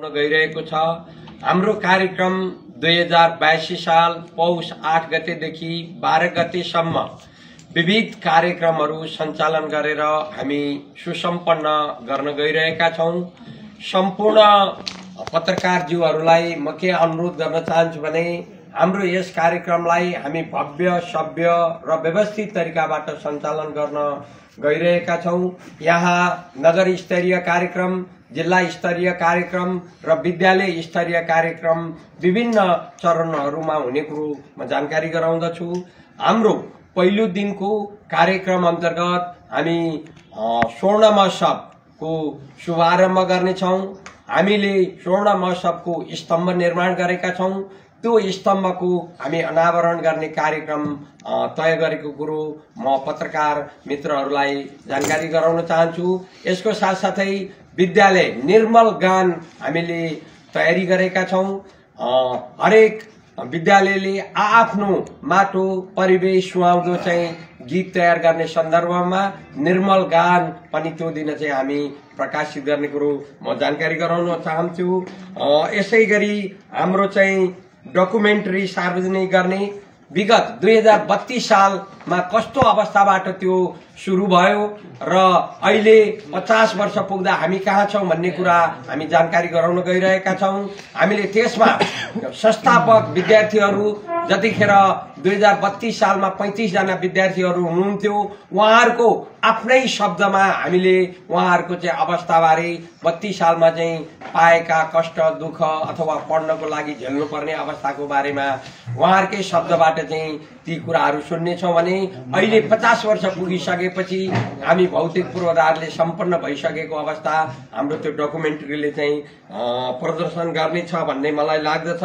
हुन गइरहेको छ। हाम्रो कार्यक्रम 2082 साल पौष 8 गतेदेखि 12 गतेसम्म विविध कार्यक्रमहरू सञ्चालन गरेर हामी सुसम्पन्न गर्न गइरहेका छौं। सम्पूर्ण पत्रकारज्यूहरूलाई म के अनुरोध गर्न चाहन्छु भने हाम्रो यस कार्यक्रमलाई हामी भव्य, सभ्य र व्यवस्थित तरिकाबाट सञ्चालन गर्न गइरहेका छौं। यहाँ नगर स्तरीय कार्यक्रम, जिल्ला स्तरीय कार्यक्रम र विद्यालय स्तरीय कार्यक्रम विभिन्न चरणहरूमा हुने कुरो म जानकारी गराउँदछु। हाम्रो पहिलो दिनको कार्यक्रम अन्तर्गत हामी स्वर्ण महोत्सवको शुभारम्भ गर्नेछौं। हामीले स्वर्ण महोत्सवको स्तम्भ निर्माण गरेका छौं। त्यो स्तम्भको हामी अनावरण गर्ने कार्यक्रम तय गरेको कुरो म पत्रकार मित्रहरूलाई जानकारी गराउन चाहन्छु। यसको साथसाथै विद्यालय निर्मल गान हामीले तयारी गरेका छौं। हरेक विद्यालयले आफ्नो माटो परिवेश सुहाउँदो चाहिँ गीत तयार गर्ने सन्दर्भमा निर्मल गान पनि त्यो दिन चाहिँ हामी प्रकाशित गर्ने कुरो म जानकारी गराउन चाहन्छु। यसै गरी हाम्रो चाहिँ डकुमेन्ट्री सार्वजनिक गर्ने विगत 2032 सालमा कस्तो अवस्थाबाट त्यो सुरु भयो र अहिले 50 वर्ष पुग्दा हामी कहाँ छौं भन्ने कुरा हामी जानकारी गराउन गइरहेका छौं। हामीले त्यसमा संस्थापक विद्यार्थीहरू जतिखेर 2032 सालमा 35 जना विद्यार्थीहरू हुनुहुन्थ्यो, उहाँहरूको आफ्नै शब्दमा हामीले उहाँहरूको चाहिँ अवस्थाबारे 32 सालमा चाहिँ पाएका कष्ट, दुःख अथवा पढ्नको लागि झेल्नुपर्ने अवस्थाको बारेमा उहाँहरूकै शब्दबाट चाहिँ ती कुराहरू सुन्नेछौँ भने अहिले 50 वर्ष पुगिसकेपछि हामी भौतिक पूर्वाधारले सम्पन्न भइसकेको अवस्था हाम्रो त्यो डकुमेन्ट्रीले चाहिँ प्रदर्शन गर्नेछ भन्ने मलाई लाग्दछ।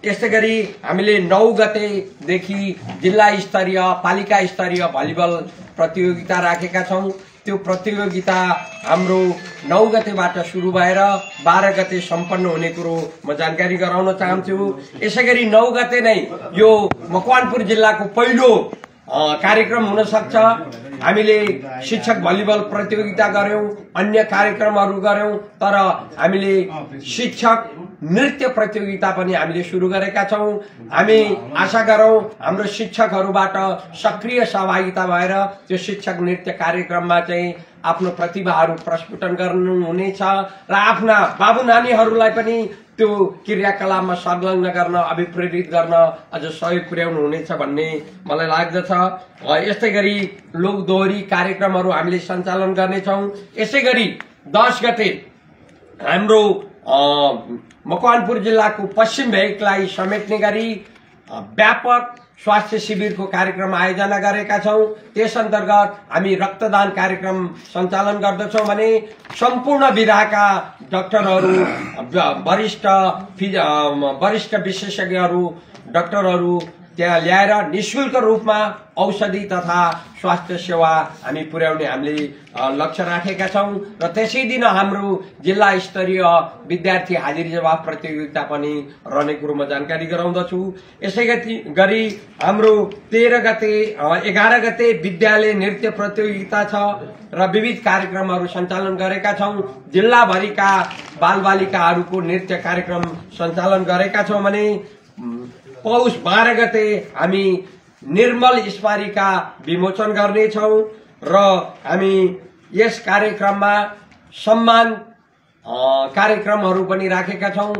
यसै गरी हामीले 9 गतेदेखि जिल्ला स्तरीय, पालिका स्तरीय भलिबल प्रतियोगिता राखेका छौं। त्यो प्रतियोगिता हाम्रो 9 गतेबाट सुरु भएर 12 गते सम्पन्न हुने कुरो म जानकारी गराउन चाहन्छु। यसै गरी 9 गते नै यो मकवानपुर जिल्लाको पहिलो कार्यक्रम हुन सक्छ। हामीले शिक्षक भलिबल प्रतियोगिता गर्यौं, अन्य कार्यक्रमहरू गर्यौं, तर हामीले शिक्षक नृत्य प्रतियोगिता पनि हामीले सुरु गरेका छौं। हामी आशा गरौं हाम्रो शिक्षकहरूबाट सक्रिय सहभागिता भएर त्यो शिक्षक नृत्य कार्यक्रममा चाहिँ आफ्नो प्रतिभाहरू प्रस्फुटन गर्नुहुनेछ र आफ्ना बाबु नानीहरूलाई पनि त्यो क्रियाकलापमा संलग्न गर्न, अभिप्रेरित गर्न अझ सहयोग पुर्याउनु हुनेछ भन्ने मलाई लाग्दछ। यस्तै गरी लोकदोहोरी कार्यक्रमहरू हामीले सञ्चालन गर्नेछौं। यसै गरी 10 गते हाम्रो मकवानपुर जिल्लाको पश्चिम भेगलाई समेट्ने गरी व्यापक स्वास्थ्य शिविरको कार्यक्रम आयोजना गरेका छौं। त्यस अन्तर्गत हामी रक्तदान कार्यक्रम सञ्चालन गर्दछौं भने सम्पूर्ण विधाका डाक्टरहरू, वरिष्ठ विशेषज्ञहरू, डाक्टरहरू त्यहाँ ल्याएर निशुल्क रूपमा औषधि तथा स्वास्थ्य सेवा हामी पुर्याउने हामीले लक्ष्य राखेका छौं र त्यसै दिन हाम्रो जिल्ला स्तरीय विद्यार्थी हाजिरी जवाफ प्रतियोगिता पनि रहने कुरो म जानकारी गराउँदछु। यसै गरी हाम्रो 13 गते 11 गते विद्यालय नृत्य प्रतियोगिता छ र विविध कार्यक्रमहरू सञ्चालन गरेका छौं। जिल्लाभरिका बालबालिकाहरूको नृत्य कार्यक्रम सञ्चालन गरेका छौं भने पौष 12 गते हामी निर्मल स्मारिका विमोचन गर्नेछौं र हामी यस कार्यक्रममा सम्मान कार्यक्रमहरू पनि राखेका छौं।